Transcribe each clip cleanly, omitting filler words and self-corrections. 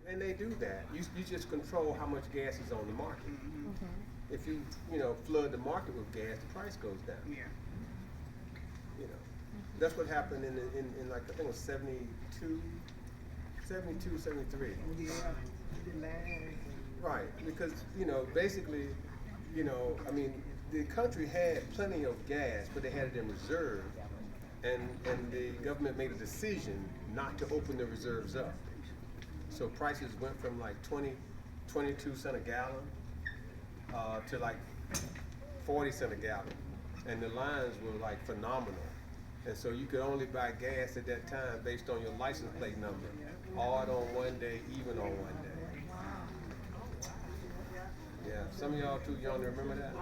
and they do that. You just control how much gas is on the market. If you flood the market with gas, the price goes down. Yeah. That's what happened in like, I think it was 72, 73. Right, because basically, I mean, the country had plenty of gas, but they had it in reserve, and the government made a decision not to open the reserves up. So prices went from like 22 cents a gallon to like 40 cents a gallon, and the lines were like phenomenal. And so you could only buy gas at that time based on your license plate number, odd on one day, even on one day. Yeah, some of y'all too young to remember that.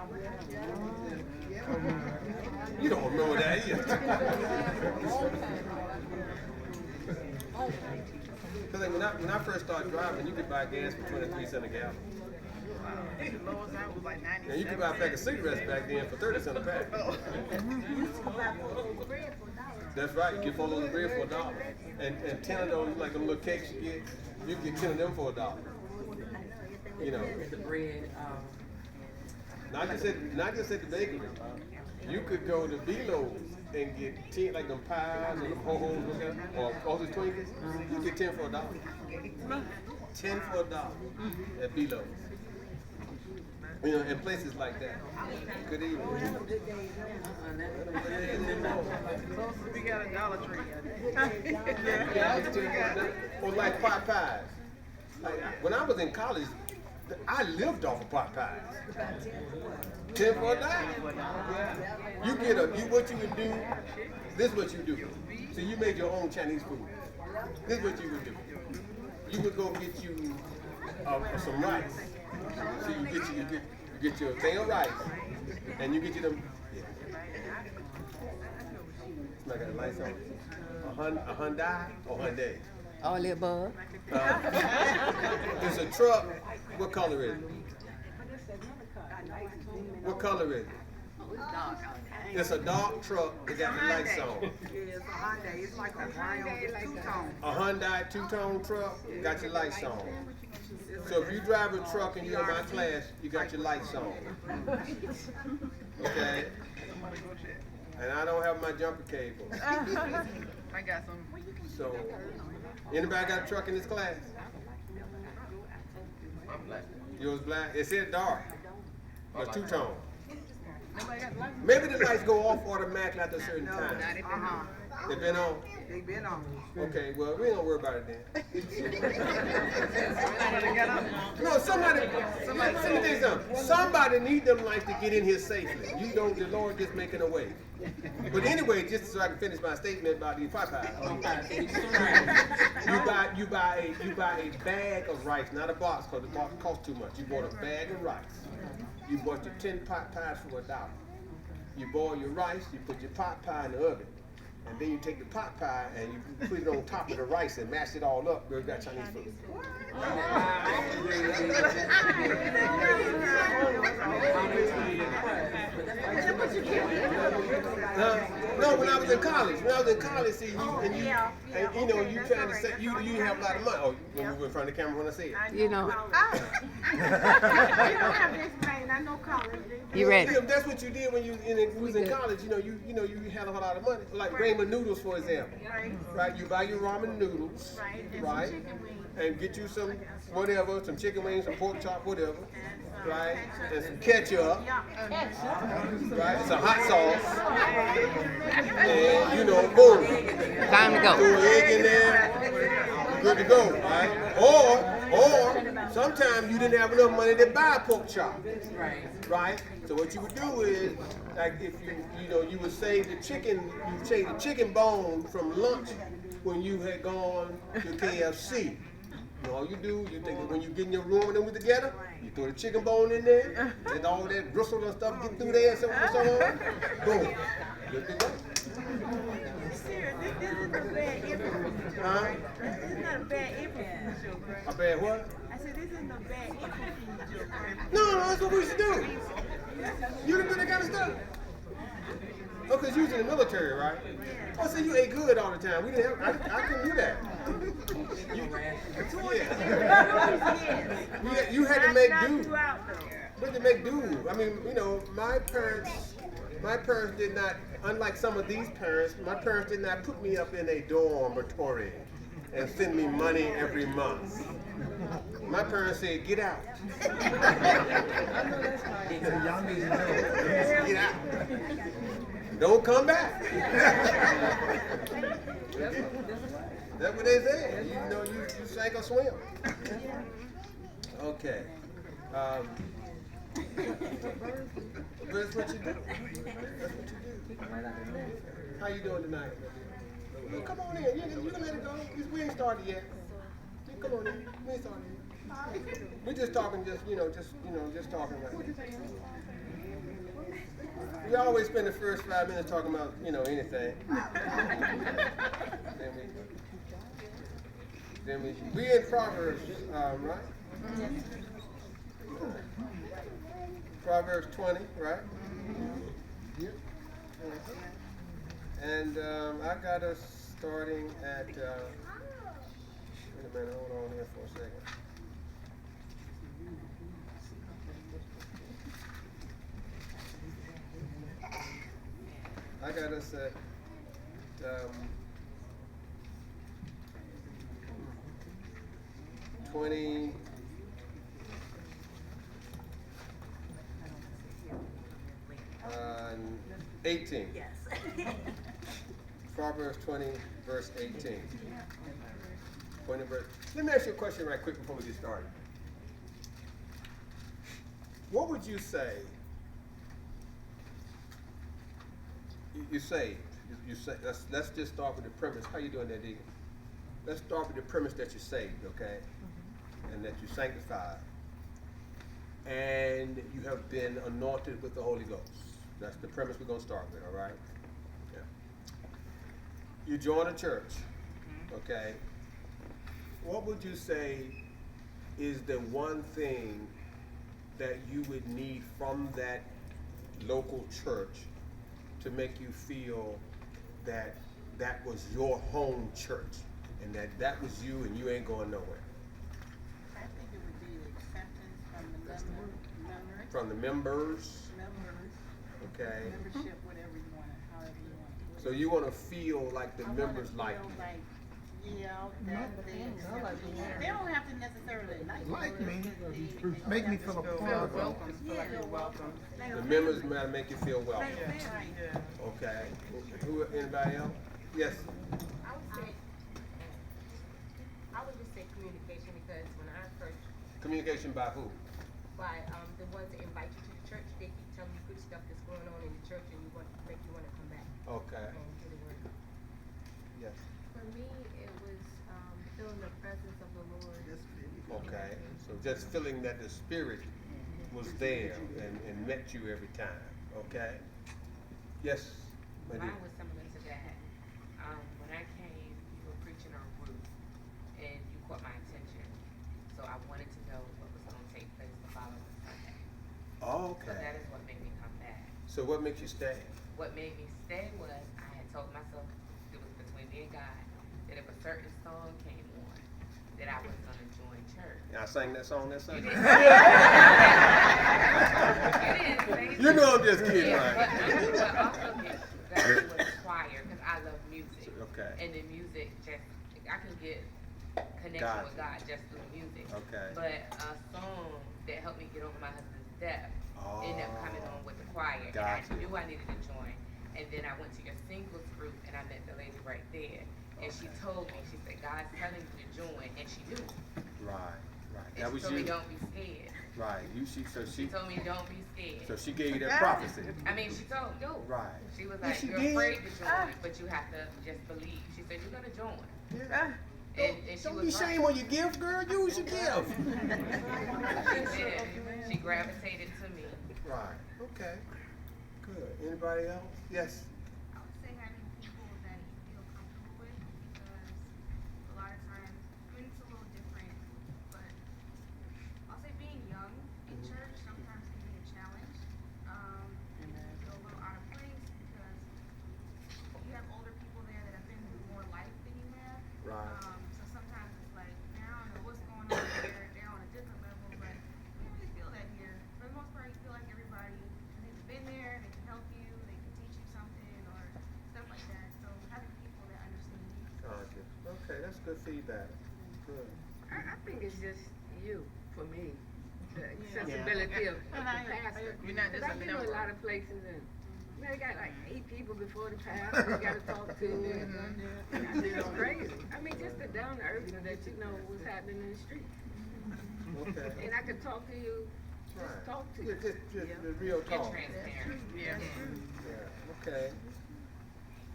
You don't remember that either. Because when I first started driving, you could buy gas for 23 cents a gallon. I think the lowest out was like 97. And you could buy a pack of cigarettes back then for 30 cents a pack. That's right, you get 4 loaves of bread for $1. And 10 of those, like them little cakes you get 10 of them for $1. The bread. Not just at the bakery. You could go to Belo's and get 10, like them pies or them ho-hos or all those Twinkies. You get 10 for $1. 10 for $1 at Belo's. In places like that. Good evening. We got a Dollar Tree. Or like pot pies. Like, when I was in college, I lived off of pot pies. 10 for $1. You get what you would do. This is what you do. So you made your own Chinese food. This is what you would do. You would go get you some rice. So you get your thing of rice, and you get you them. Yeah. Somebody got the lights on. A Hyundai or Hyundai? All the above. It's a truck. What color is it? What color is it? It's a dark truck that got the lights on. Yeah, it's a Hyundai. It's like a round two-tone. A Hyundai two-tone truck got your lights on. So if you drive a truck and you're in my class, you got your lights on. Okay? And I don't have my jumper cable. I got some. So, anybody got a truck in this class? Yours black? It said dark. But two-tone. Maybe the lights go off automatically after a certain time. They've been on? They've been on. Okay, well, we ain't gonna worry about it then. No, let me tell you something. Somebody need them lights to get in here safely. The Lord just making a way. But anyway, just so I can finish my statement about these pot pies. You buy a bag of rice, not a box, because the box costs too much. You bought a bag of rice. You bought your 10 pot pies for $1. You boil your rice, you put your pot pie in the oven. And then you take the pot pie and you put it on top of the rice and mash it all up. Girl, you got Chinese food. No, when I was in college. See, you trying to say you have a lot of money. Oh, you move in front of the camera when I say it. You know. You don't have to explain. I know college. You ready? Yeah, that's what you did when you was in college. You had a whole lot of money. Like ramen noodles, for example. Right? You buy your ramen noodles, right? And get you some whatever, some chicken wings, some pork chop, whatever. Right? And some ketchup. Right? Some hot sauce. And boom. Time to go. Throw an egg in there. Good to go, right? Or sometimes you didn't have enough money to buy pork chop. Right? So what you would do is, like if you would save the chicken bone from lunch when you had gone to KFC. All you do, when you get in your room and them together, you throw the chicken bone in there, and all that gristle and stuff get through there and so on. Boom. Good to go. Serious, this is a bad influence. Huh? This is not a bad influence. A bad what? I said this isn't a bad influence. No, that's what we should do. You done do that kind of stuff. Oh, because you was in the military, right? Oh, so you ate good all the time. We didn't have, I couldn't do that. You had to make do. We had to make do. I mean, you know, my parents did not, unlike some of these parents, my parents did not put me up in a dormitory and send me money every month. My parents said, get out. Get out. Don't come back. That's what they said. You know, you sank or swim. Okay. But that's what you do. That's what you do. How you doing tonight? Well, come on in. You can let it go. We ain't started yet. Come on in. We ain't started yet. We're just talking, just talking right now. We always spend the first 5 minutes talking about, anything. then we in Proverbs, right? Proverbs 20, right? And I got us starting at, wait a minute, hold on here for a second. I got us at 20. And 18. Yes. Proverbs 20, verse 18. Let me ask you a question right quick before we get started. What would you say? You saved. You say. Let's just start with the premise. How you doing there, Deacon? Let's start with the premise that you're saved, okay? And that you're sanctified. And you have been anointed with the Holy Ghost. That's the premise we're going to start with, all right? Yeah. You join a church, okay? What would you say is the one thing that you would need from that local church to make you feel that that was your home church and that was you and you ain't going nowhere? I think it would be acceptance From the members. Okay. Membership, whatever you want, however you want to do it. So you want to feel like the members like you. That they don't have to necessarily like me. Make me feel a part of it. Feel like you're welcome. The members might make you feel welcome. Okay. Anybody else? Yes. I would just say communication, because when I first, Communication by who? by the ones that invite you to the church, they keep telling you good stuff that's going on in the church, and make you want to come back Okay. and do the work. Yes. For me, it was feeling the presence of the Lord. Okay. So just feeling that the Spirit was there and met you every time. Okay. Yes. Mine was similar to that. When I came, you were preaching on Ruth, and you caught my attention. So I wanted to know what was going to take place the following Sunday. Oh, So that okay. is what made me come back. So what makes you stay? What made me stay was I had told myself, it was between me and God, that if a certain song came on, that I was going to join church. I sang that song that Sunday. You didn't say You know I'm just kidding, yeah, right? but also got me with choir, because I love music. Okay. And the music just, I can get connection Gotcha. with God just through the music. Okay. But a song that helped me get over my husband's death ended up coming on with the choir. And I Gotcha. knew I needed to join. And then I went to your singles group and I met the lady right there. And she told me, she said, God's telling you to join. And she knew. Right. Right. And That she was told me, you. don't be scared. Right. She told me, don't be scared. So she gave you that prophecy. I mean, she told you. Right. She was Yeah, like, she you're did. afraid to join, but you have to just believe. She said, you're going to join. Yeah. And she Don't was be right. ashamed when you give, girl. Use your gift. She did. She gravitated to me. Right. Okay. Good. Anybody else? Yes. I would say having people that you feel comfortable with, because a lot of times, I mean, it's a little different, but I'll say being young in church sometimes can be a challenge. And you feel a little out of place because that. Good. I think it's just you, for me, the accessibility of the pastor. You're not just Cause a I've been to member. a lot of places and, you know, they got like 8 people before the pastor you gotta talk to. And it's crazy. I mean, just the down to earth that you know what's happening in the street. Okay. And I could talk to you, just talk to you. Just the real Get talk. transparent. Yeah. Yeah, okay.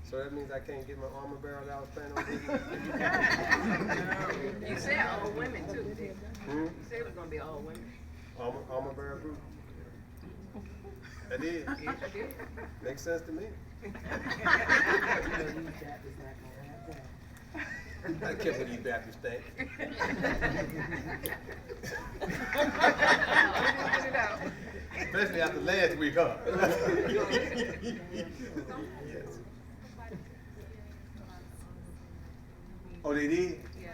So that means I can't get my armor bearer that I was planning on getting? You said all women too, didn't you? Hmm? You said it was gonna be all women. Armor bearer group? I did. Yes, I did. Makes sense to me. I care what these Baptists think. Especially after last week, huh? Yes. Oh, they did? Yes.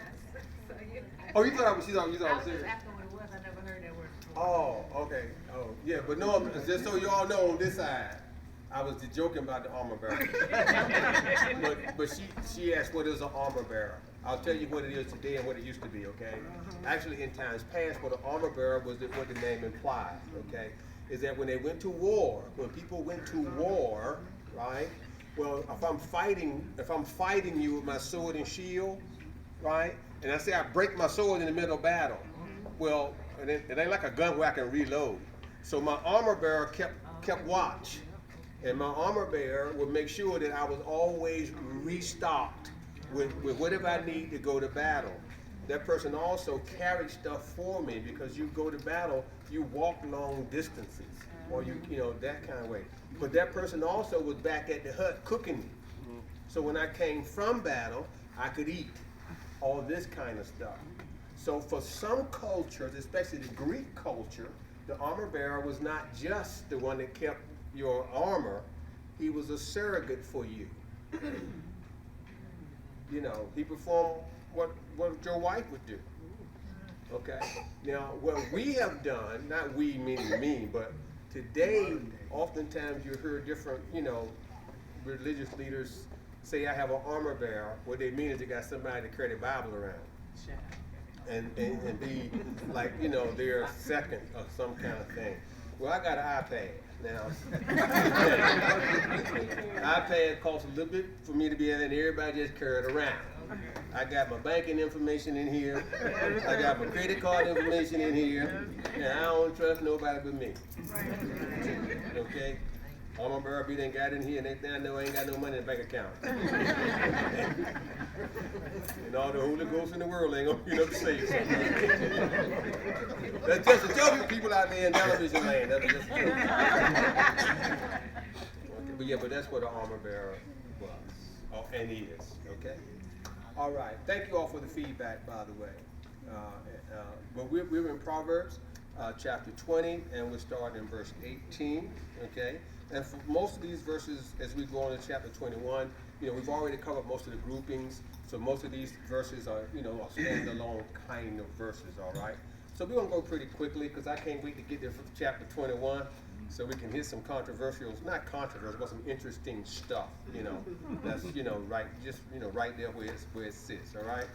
So you. Oh, you thought I was serious? I was just asking what it was. I never heard that word before. Oh, okay. Oh, yeah, but no, just so you all know on this side, I was just joking about the armor bearer. but she asked what is an armor bearer. I'll tell you what it is today and what it used to be, okay? Actually, in times past, what an armor bearer was what the name implies, okay? Is that when they went to war, when people went to war, right? Well, if I'm fighting you with my sword and shield, right? And I say I break my sword in the middle of battle. Well, it ain't like a gun where I can reload. So my armor bearer kept watch. And my armor bearer would make sure that I was always restocked with whatever I need to go to battle. That person also carried stuff for me because you go to battle, you walk long distances, or you know, that kind of way. But that person also was back at the hut cooking. So when I came from battle, I could eat all this kind of stuff. So for some cultures, especially the Greek culture, the armor bearer was not just the one that kept your armor, he was a surrogate for you. You know, he performed what your wife would do. Okay? Now, what we have done, not we meaning me, but today, oftentimes you hear different, you know, religious leaders say, I have an armor bearer. What they mean is they got somebody to carry the Bible around. And be like, you know, they're second or some kind of thing. Well, I got an iPad now. iPad costs a little bit for me to be able, and everybody just carry it around. I got my banking information in here. I got my credit card information in here. And I don't trust nobody but me. Okay? Armor bearer be done got in here and they know I ain't got no money in the bank account. And all the Holy Ghost in the world ain't gonna be enough to save something. That's just a joke, people out there in television land. That's just a joke. Okay, but yeah, but that's what an armor bearer was, and is. Okay. All right. Thank you all for the feedback, by the way. But we're in Proverbs chapter 20, and we're starting in verse 18. Okay. And for most of these verses, as we go on to chapter 21, you know, we've already covered most of the groupings. So most of these verses are, you know, standalone kind of verses, all right? So we're going to go pretty quickly because I can't wait to get there for chapter 21 so we can hit some controversial, not controversial, but some interesting stuff, you know. That's, you know, right, just, you know, right there where it sits, all right?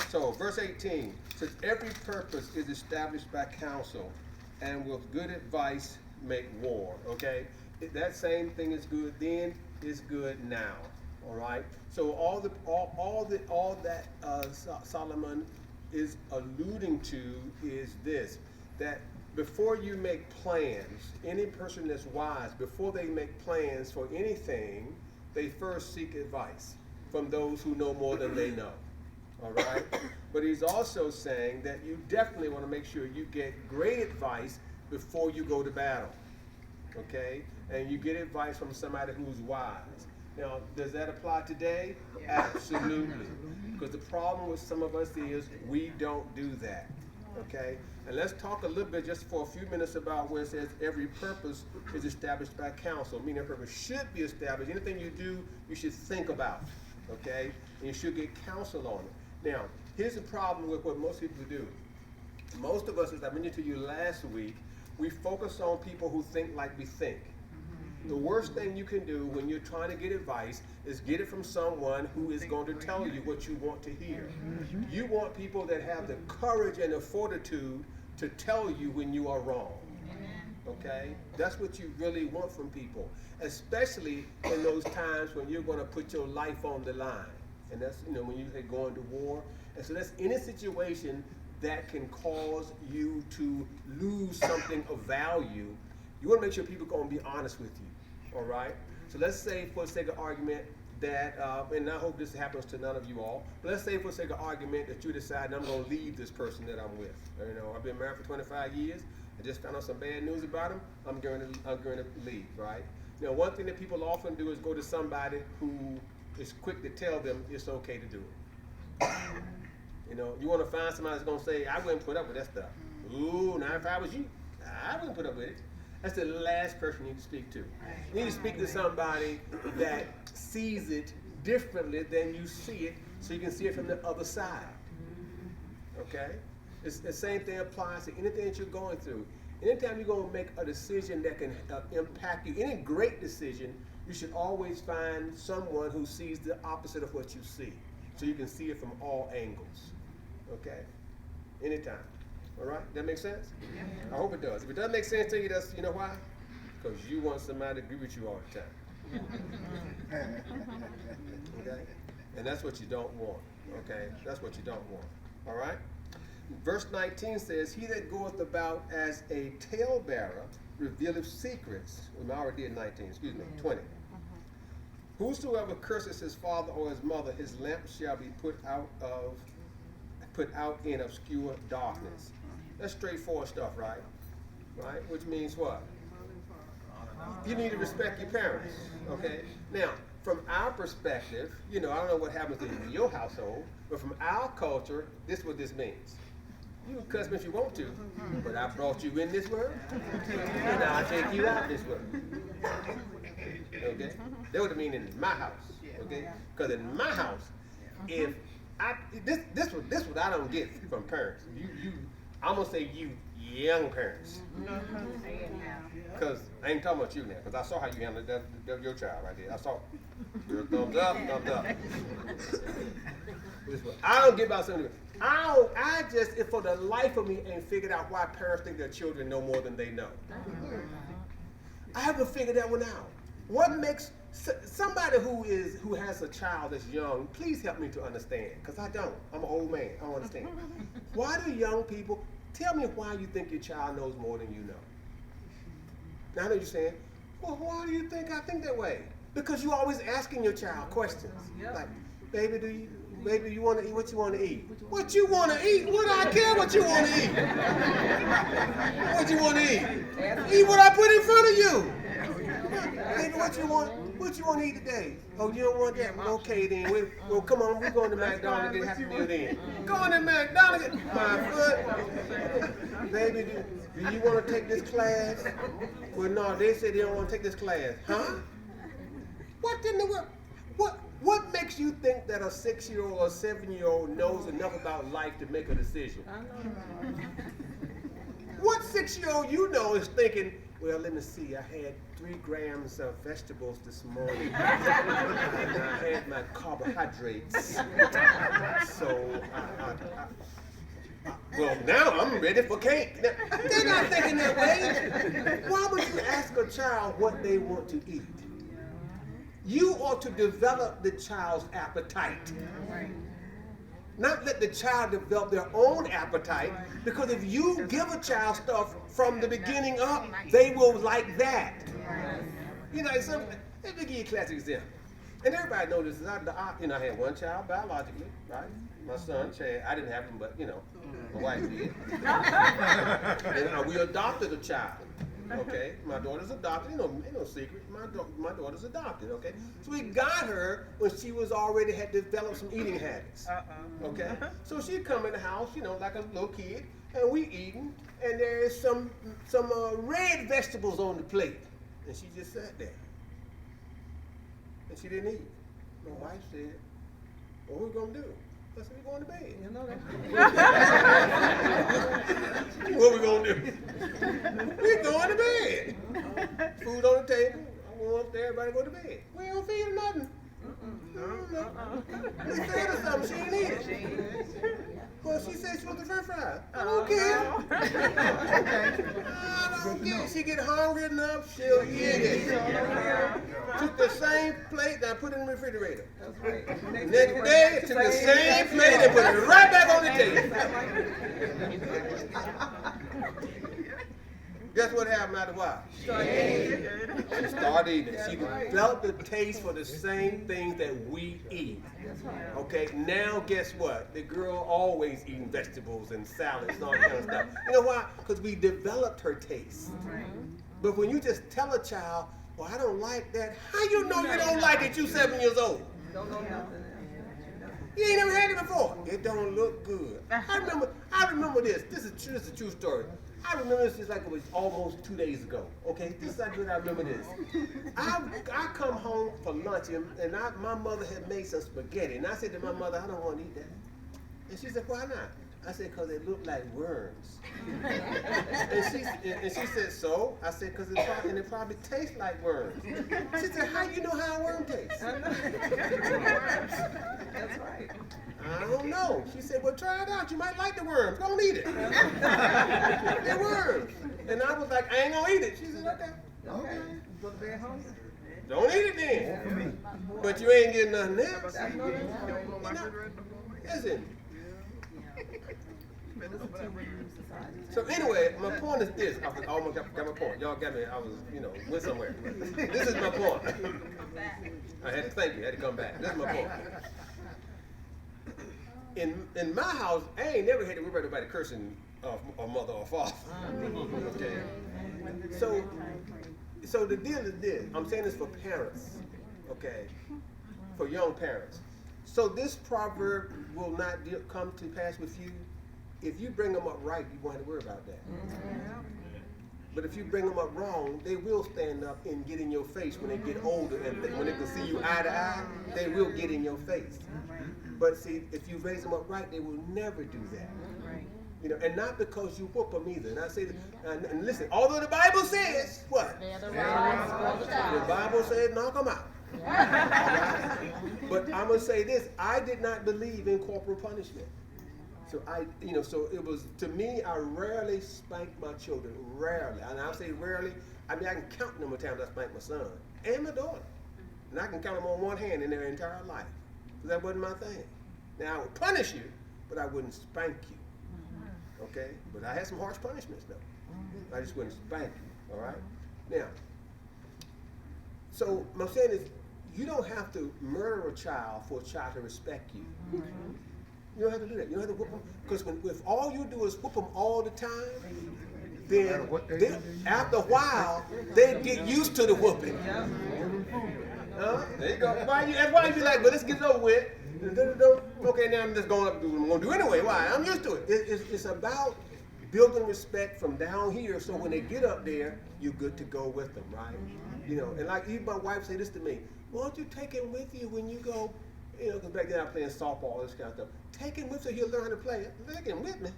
So verse 18 says, every purpose is established by counsel, and with good advice make war, okay? That same thing is good then is good now. All right. So all that Solomon is alluding to is this: that before you make plans, any person that's wise, before they make plans for anything, they first seek advice from those who know more than they know. All right. But he's also saying that you definitely want to make sure you get great advice before you go to battle. Okay? And you get advice from somebody who's wise. Now, does that apply today? Absolutely. Because the problem with some of us is we don't do that. Okay? And let's talk a little bit just for a few minutes about where it says every purpose is established by counsel. Meaning a purpose should be established. Anything you do, you should think about. Okay? And you should get counsel on it. Now, here's the problem with what most people do. Most of us, as I mentioned to you last week, we focus on people who think like we think. The worst thing you can do when you're trying to get advice is get it from someone who is going to tell you what you want to hear. You want people that have the courage and the fortitude to tell you when you are wrong. Okay? That's what you really want from people, especially in those times when you're going to put your life on the line. And that's, when you say going to war. And so that's any situation that can cause you to lose something of value. You want to make sure people are going to be honest with you. All right? So let's say, for the sake of argument, that, and I hope this happens to none of you all, but let's say for the sake of argument that you decide I'm going to leave this person that I'm with. I've been married for 25 years. I just found out some bad news about him. I'm going to leave, right? One thing that people often do is go to somebody who is quick to tell them it's okay to do it. You want to find somebody that's going to say, I wouldn't put up with that stuff. Ooh, now if I was you, I wouldn't put up with it. That's the last person you need to speak to. You need to speak to somebody that sees it differently than you see it, so you can see it from the other side. Okay? It's the same thing applies to anything that you're going through. Anytime you're going to make a decision that can impact you, any great decision, you should always find someone who sees the opposite of what you see, so you can see it from all angles. Okay? Anytime. All right? That make sense? I hope it does. If it doesn't make sense to you, that's, you know why? Because you want somebody to agree with you all the time. Okay? And that's what you don't want. Okay? That's what you don't want. All right? Verse 19 says, he that goeth about as a talebearer revealeth secrets. We already did 19, 20. Whosoever curses his father or his mother, his lamp shall be put out in obscure darkness. That's straightforward stuff, right? Right? Which means what? You need to respect your parents. Okay? Now, from our perspective, I don't know what happens in your household, but from our culture, this is what this means. You can cuss me if you want to, but I brought you in this world, and I'll take you out this world. Okay? That would mean in my house. Okay? Because in my house, if this what I don't get from parents. I'm gonna say you young parents, because I ain't talking about you now. Because I saw how you handled that your child right there. I saw your thumbs up, thumbs up. I don't get about something. I just, if for the life of me, ain't figured out why parents think their children know more than they know. I haven't figured that one out. What makes somebody who has a child that's young, please help me to understand, because I don't. I'm an old man. I don't understand. Why do young people, tell me why you think your child knows more than you know? Now I know you're saying, well, why do you think I think that way? Because you're always asking your child questions. Like, baby, you want to eat? What you want to eat? What you want to eat? What do I care what you want to eat? What you want to eat? Eat what I put in front of you. Baby, what you want? What you want to eat today? Oh, you don't want that? Well, okay then. Well, come on. We're going to McDonald's and get Happy Meal then. Going to McDonald's. My foot. Baby, do you want to take this class? Well, no. They said they don't want to take this class. Huh? What in the world? What makes you think that a 6-year-old or 7-year-old knows enough about life to make a decision? What 6-year-old you know is thinking, well, let me see, I had 3 grams of vegetables this morning, and I had my carbohydrates, so well, now I'm ready for cake. Now, they're not thinking that way. Why would you ask a child what they want to eat? You ought to develop the child's appetite. Not let the child develop their own appetite, because if you give a child stuff from the beginning up, they will like that. Let me give you a classic example. And everybody knows this. I had one child biologically, right? My son, Chad. I didn't have him, but, my wife did. And we adopted a child. Okay, my daughter's adopted. Ain't no secret. My daughter's adopted. Okay, so we got her when she was already had developed some eating habits. Okay, so she'd come in the house, like a little kid, and we eating, and there's some red vegetables on the plate, and she just sat there, and she didn't eat. My wife said, "What we gonna do?" I said, "We're going to bed." What we gonna do? We're going to bed. Food on the table. we want everybody to go to bed. We don't feed her nothing. We fed her something, she didn't eat it. Well, she said she wants the french fries. I don't care. I don't care. She get hungry enough, she'll eat it. Took the same plate and I put it in the refrigerator. Next day, took the same plate and put it right back on the table. Guess what happened after a while? She started eating it. She developed the taste for the same things that we eat. Okay, now guess what? The girl always eating vegetables and salads and all that kind of stuff. You know why? Because we developed her taste. But when you just tell a child, well, I don't like that, how you know you don't like it? You 7 years old. You ain't never had it before. It don't look good. I remember this. This is a true story. I remember this just like it was almost 2 days ago. Okay, this is how good I remember this. I come home for lunch and my mother had made some spaghetti. And I said to my mother, I don't want to eat that. And she said, why not? I said, because it looked like worms. and she said, so? I said, because it probably tastes like worms. She said, how you know how a worm tastes? That's right. I don't know. She said, well, try it out. You might like the worms. Don't eat it. They're worms. And I was like, I ain't going to eat it. She said, okay. Okay. Go to bed hungry. Don't eat it then. But you ain't getting nothing else. Listen. So anyway, my point is this. I almost got my point. Y'all got me. I was, went somewhere. This is my point. I had to thank you. I had to come back. This is my point. In my house, I ain't never had to worry about nobody cursing a mother or father. Okay. So the deal is this. I'm saying this for parents. Okay. For young parents. So this proverb will not come to pass with you. If you bring them up right, you won't have to worry about that. But if you bring them up wrong, they will stand up and get in your face when they get older, and when they can see you eye to eye, they will get in your face. But see, if you raise them up right, they will never do that. And not because you whoop them either. And I say, and listen, although the Bible says what? The Bible says knock them out. Right? But I'm gonna say this: I did not believe in corporal punishment. So so it was, to me, I rarely spanked my children, rarely. And I'll say rarely, I mean, I can count the number of times I spanked my son and my daughter. And I can count them on one hand in their entire life. Because that wasn't my thing. Now, I would punish you, but I wouldn't spank you. Okay? But I had some harsh punishments, though. I just wouldn't spank you, all right? Now, so what I'm saying is, you don't have to murder a child for a child to respect you. You don't have to do that. You don't have to whoop them. Because if all you do is whoop them all the time, then after a while, they get used to the whooping. There you go. That's why you be like, but let's get it over with. Okay, now I'm just going up and do what I'm going to do anyway. Why? I'm used to it. It's about building respect from down here, so when they get up there, you're good to go with them, right? And like even my wife say this to me, why don't you take him with you when you go, because back then I was playing softball, all this kind of stuff. Take him with so he'll learn how to play. Take him with me.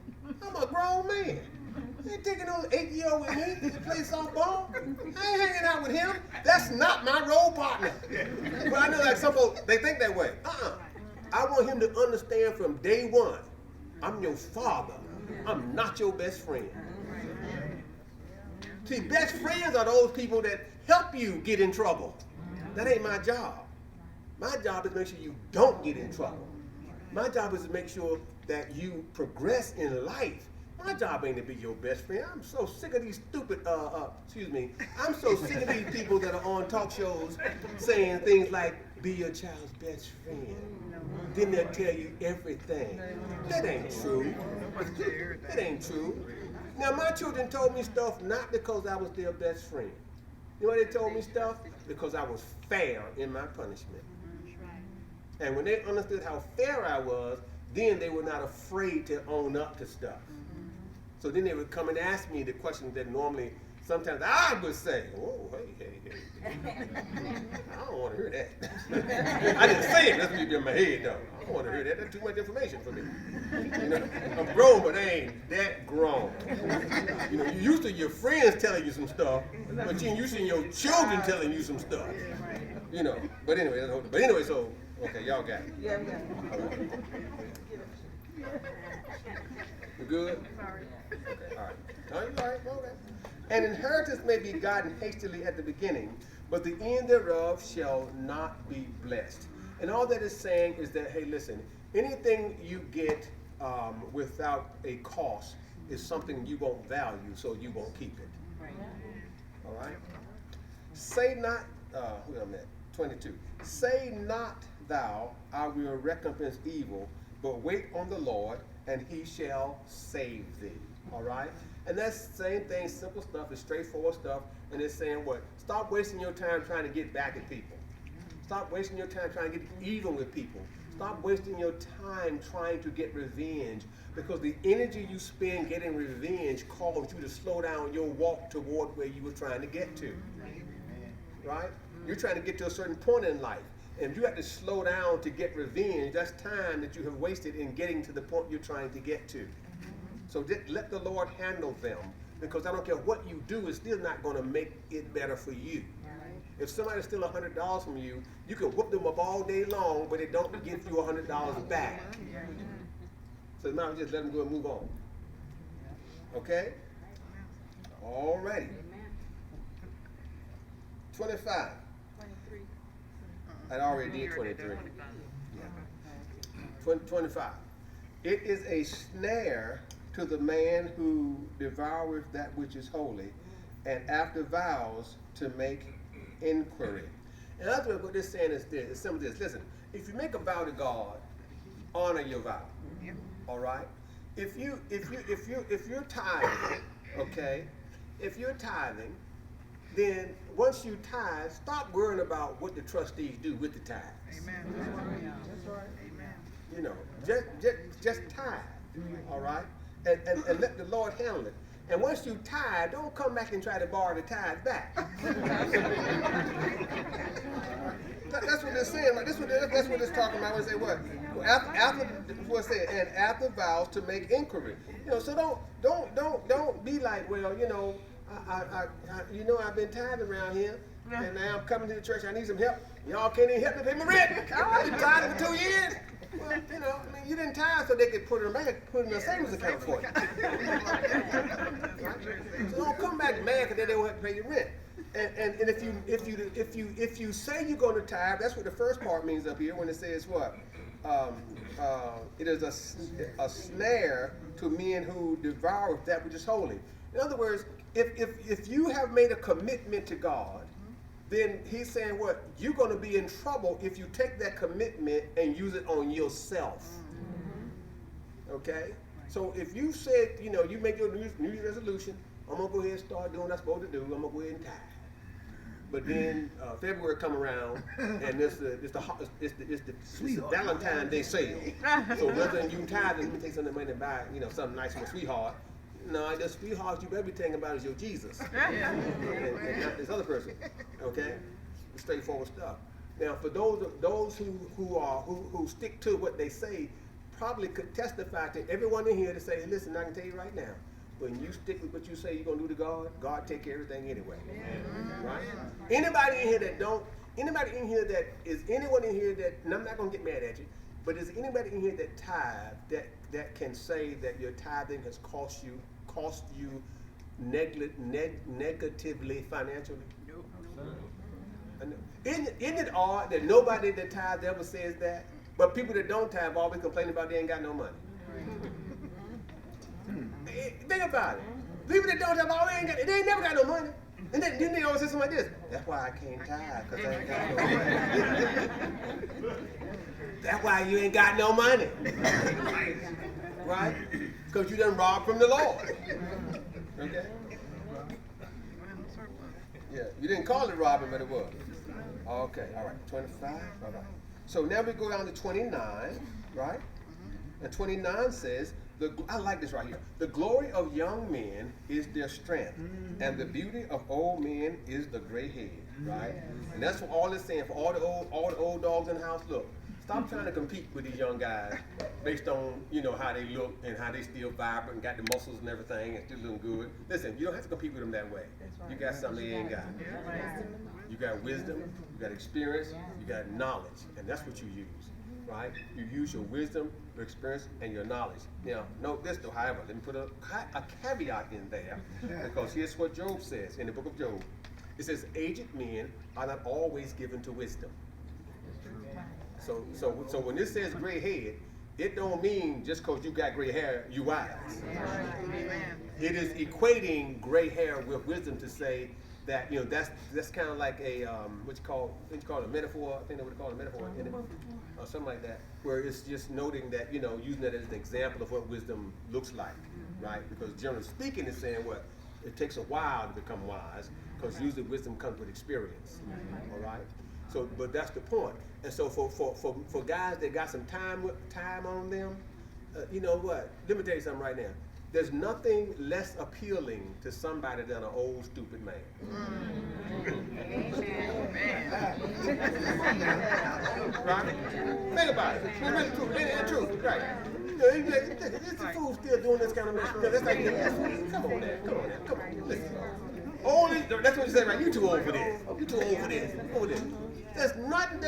I'm a grown man. I ain't taking no 8-year-old with me to play softball. I ain't hanging out with him. That's not my role partner. But I know like some folks, they think that way. I want him to understand from day one, I'm your father. I'm not your best friend. See, best friends are those people that help you get in trouble. That ain't my job. My job is to make sure you don't get in trouble. My job is to make sure that you progress in life. My job ain't to be your best friend. I'm so sick of these stupid, I'm so sick of these people that are on talk shows saying things like, be your child's best friend. Then they'll tell you everything. That ain't true. That ain't true. Now, my children told me stuff not because I was their best friend. You know why they told me stuff? Because I was fair in my punishment. And when they understood how fair I was, then they were not afraid to own up to stuff. So then they would come and ask me the questions that normally, sometimes I would say, oh, hey. I don't want to hear that. I didn't say it, that's what in my head though. I don't want to hear that, that's too much information for me. I'm grown, but I ain't that grown. You know, you're used to your friends telling you some stuff, but you ain't used to your children telling you some stuff. You know, but anyway, so, okay, y'all got it. Yeah, yeah. You good? Okay, all right. All right, okay. An inheritance may be gotten hastily at the beginning, but the end thereof shall not be blessed. And all that is saying is that, hey, listen, anything you get without a cost is something you won't value, so you won't keep it. All right? Say not, where I'm at, 22. Say not thou, I will recompense evil, but wait on the Lord, and he shall save thee. All right? And that's the same thing, simple stuff, it's straightforward stuff, and it's saying what? Stop wasting your time trying to get back at people. Stop wasting your time trying to get even with people. Stop wasting your time trying to get revenge, because the energy you spend getting revenge causes you to slow down your walk toward where you were trying to get to. Right? You're trying to get to a certain point in life. And if you have to slow down to get revenge, that's time that you have wasted in getting to the point you're trying to get to. So let the Lord handle them, because I don't care what you do, it's still not going to make it better for you. If somebody steals $100 from you, you can whoop them up all day long, but it don't give you $100 back. So now just let them go and move on. Okay? All righty. 25. I already did 23. Yeah. 25. It is a snare to the man who devoureth that which is holy, and after vows to make inquiry. In other words, what this saying is this: it's some of this. Listen, if you make a vow to God, honor your vow. All right. If you're tithing, okay, if you're tithing, then once you tithe, stop worrying about what the trustees do with the tithes. Amen. That's right. Amen. You know, just tithe. All right, and let the Lord handle it. And once you tithe, don't come back and try to borrow the tithe back. That's what it's saying. Like, that's what it's talking about when they say what? After what it said, and after vows to make inquiry. You know, so don't be like, well, you know, I've been tithing around here, and now I'm coming to the church. I need some help. Y'all can't even help me pay my rent. I've been tithing for 2 years. Well, you know, I mean, you didn't tithe so they could put it in a bank, put it in a savings account for you. So don't come back mad because they don't have to pay your rent. And if you say you're going to tithe, that's what the first part means up here when it says what? It is a snare to men who devour that which is holy. In other words, if you have made a commitment to God, then he's saying what? You're going to be in trouble if you take that commitment and use it on yourself. Okay? So if you said, you know, you make your New Year's resolution, I'm going to go ahead and start doing what I'm supposed to do. I'm going to go ahead and tithe. But then February come around, and it's the Valentine's Day sale. So rather than you tithe, let me take some of the money and buy, you know, something nice for my sweetheart. No, the sweetheart you better be thinking about is your Jesus, and not this other person. Okay, straightforward stuff. Now, for those who stick to what they say, probably could testify to everyone in here to say, listen, I can tell you right now, when you stick with what you say you're gonna do to God, God take care of everything anyway. Right? Anybody in here that is anyone in here that, and I'm not gonna get mad at you, but is anybody in here that tithe that can say that your tithing has cost you negatively financially? Nope. Isn't it odd that nobody that tithes ever says that, but people that don't tithe always complain about they ain't got no money? Think about it. People that don't tithe they ain't never got no money. And then they always say something like this: that's why I can't tithe, because I ain't got no money. That's why you ain't got no money. Right? Because you done robbed from the Lord. Okay? Yeah, you didn't call it robbing, but it was. Okay, all right, 25, all right. So now we go down to 29, right? And 29 says, I like this right here. The glory of young men is their strength, and the beauty of old men is the gray head, right? And that's what all it's saying for all the old dogs in the house. Look, Stop trying to compete with these young guys based on, you know, how they look and how they still vibrant and got the muscles and everything and still looking good. Listen, you don't have to compete with them that way. You got something they ain't got. You got wisdom, you got experience, you got knowledge, and that's what you use, right? You use your wisdom, your experience, and your knowledge. Now, note this though, however, let me put a caveat in there, because here's what Job says in the book of Job. It says, aged men are not always given to wisdom. So when it says gray head, it don't mean just because you got gray hair, you wise. It is equating gray hair with wisdom to say that, you know, that's kind of like a what you call a metaphor. I think they would call it a metaphor, or something like that, where it's just noting that, you know, using that as an example of what wisdom looks like, right? Because generally speaking, it's saying what it takes a while to become wise, because usually wisdom comes with experience. All right. So, but that's the point. And so for guys that got some time on them, you know what? Let me tell you something right now. There's nothing less appealing to somebody than an old stupid man. Right? Think about it. It's true. It's true. Right? You know, it's the fool still doing this kind of mess. That's like, come on, listen. Only, that's what you say, right? You too old for this. You too old for this. Over this. There's nothing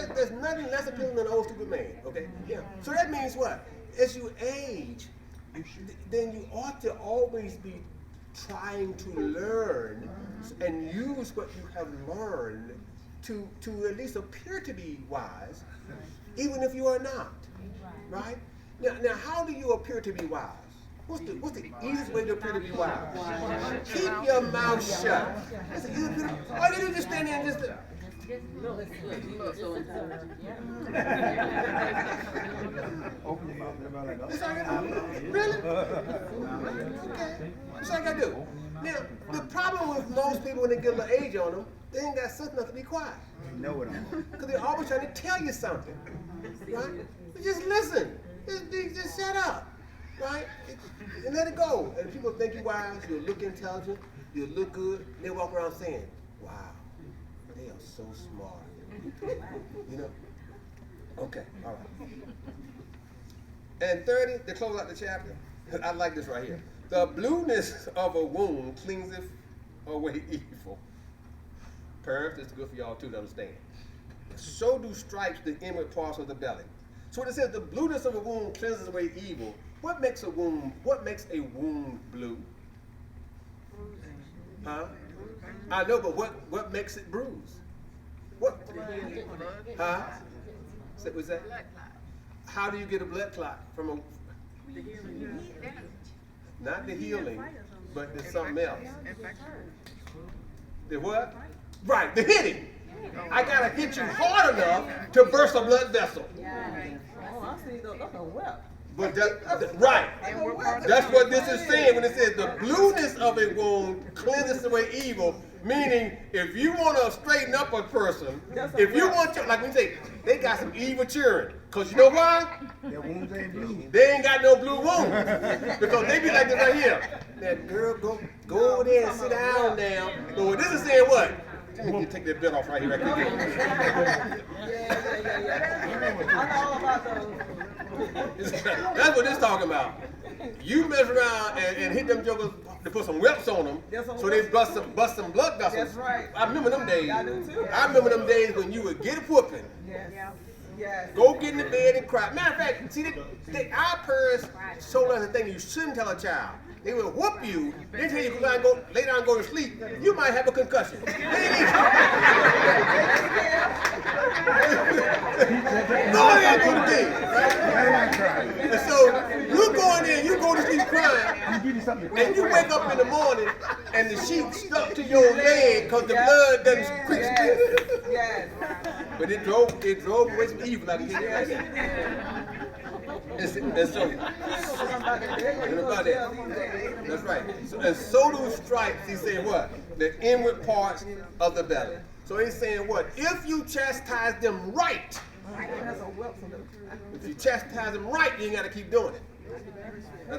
less appealing than an old stupid man. Okay? Yeah. So that means what? As you age, then you ought to always be trying to learn and use what you have learned to at least appear to be wise, even if you are not. Right? Now, how do you appear to be wise? What's the easiest way to appear to be wise? Keep your mouth shut. That's the easiest way. All you do is just stand there and just. Open your mouth, everybody like, That's all I gotta do. Really? Okay. That's all I gotta do. Now, the problem with most people when they get a little age on them, they ain't got sense enough to be quiet. you know it all. Because they're always trying to tell you something. Right? But just listen. Just shut up. Right? And let it go. And people think you're wise, you'll look intelligent, you'll look good, and they walk around saying, wow, they are so smart. You know? Okay, all right. And 30, to close out the chapter, I like this right here. The blueness of a wound cleanseth away evil. Parents, this is good for y'all too to understand. So do stripes the inward parts of the belly. So when it says the blueness of a wound cleanses away evil, what makes a wound blue? Huh? I know, but what makes it bruise? What? Huh? What's that? How do you get a blood clot from a? Not the healing, but there's something else. The what? Right, the hitting. I gotta hit you hard enough to burst a blood vessel. But right. That's what this is saying when it says the blueness of a wound cleanses away evil. Meaning, if you want to straighten up a person, if you want to, like we say, they got some evil children. Because you know why? Their wounds ain't blue. They ain't got no blue wounds. Because they be like this right here. That girl, go over there and sit down now. So this is saying what? Let me take that bit off right here. Right quick. I know all about those. That's what this talking about. You mess around and hit them jokers to put some whips on them, so they bust some blood vessels. That's right. I remember them days. I do too. I remember them days when you would get a whooping, Yes. go get in the bed and cry. Matter of fact, see, our parents told us a thing you shouldn't tell a child. They will whoop you, then tell you go lay down and go to sleep. You might have a concussion. No, they ain't go to bed, right? And so you go in there, you go to sleep crying, and you wake up in the morning and the sheet stuck to your leg because the blood doesn't quick spin. Yes. But it drove away some evil out of you. And so, that's right. And so do stripes, he's saying what? The inward parts of the belly. So he's saying what? If you chastise them right, if you chastise them right, you ain't got to keep doing it.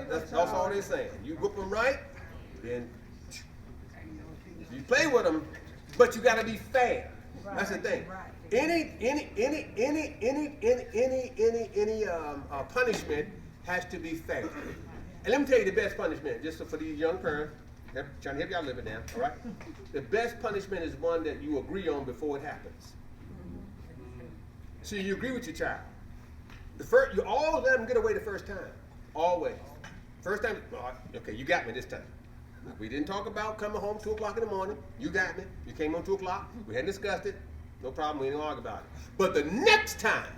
That's all they're saying. You whip them right, then you play with them, but you got to be fair. That's the thing. punishment has to be fair. And let me tell you the best punishment, just for these young parents, trying to help y'all live it down, all right? The best punishment is one that you agree on before it happens. So you agree with your child. You always let them get away the first time. Always. First time, okay, you got me this time. We didn't talk about coming home 2 o'clock in the morning. You got me. You came home 2 o'clock. We hadn't discussed it. No problem. We didn't argue about it. But the next time,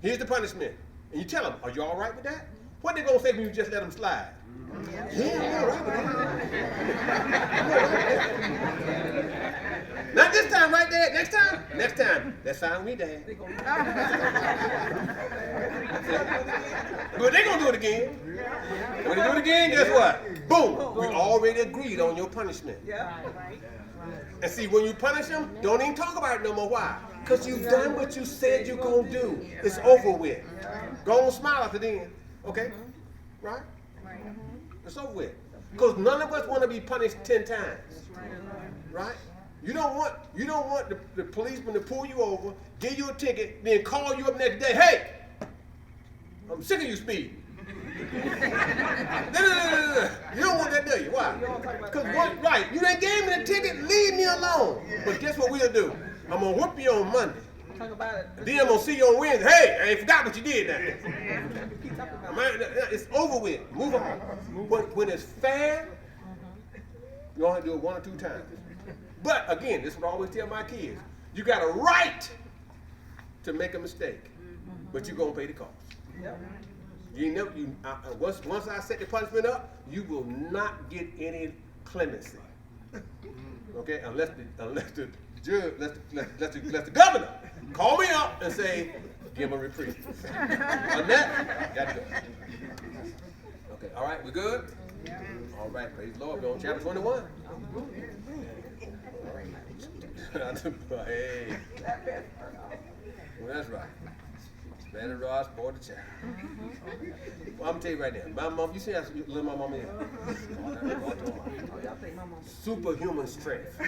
here's the punishment. And you tell them, are you all right with that? What they going to say when you just let them slide? Yeah, I'm all right with that. Not this time, right, Dad? Next time? Next time. That's fine with me, Dad. But they're going to do it again. When they do it again, guess what? Boom. We already agreed on your punishment. And see, when you punish them, don't even talk about it no more. Why? Because you've done what you said you're going to do. It's over with. Go on, smile after then. Okay? Right? It's over with. Because none of us want to be punished 10 times. Right? You don't want the policeman to pull you over, give you a ticket, then call you up next day, hey, I'm sick of you speeding. You don't want that, do you? Why? Because right, you done gave me the ticket, leave me alone. But guess what we'll do? I'm going to whoop you on Monday. Talk about it. And then I'm going to see you on Wednesday. Hey, I ain't forgot what you did now. It's over with. Move on. But when it's fair, you only do it 1 or 2 times. But again, this is what I always tell my kids. You got a right to make a mistake, but you're going to pay the cost. You know, once I set the punishment up, you will not get any clemency. Okay, unless the judge, unless the governor call me up and say, give him a reprieve. On that, gotta go. Okay, all right, we good? All right, praise the Lord. We're on chapter 21. Hey, well, that's right. Better Ross, boy the child. Well, I'm gonna tell you right now, my mom, you see how little my mama is? Superhuman strength.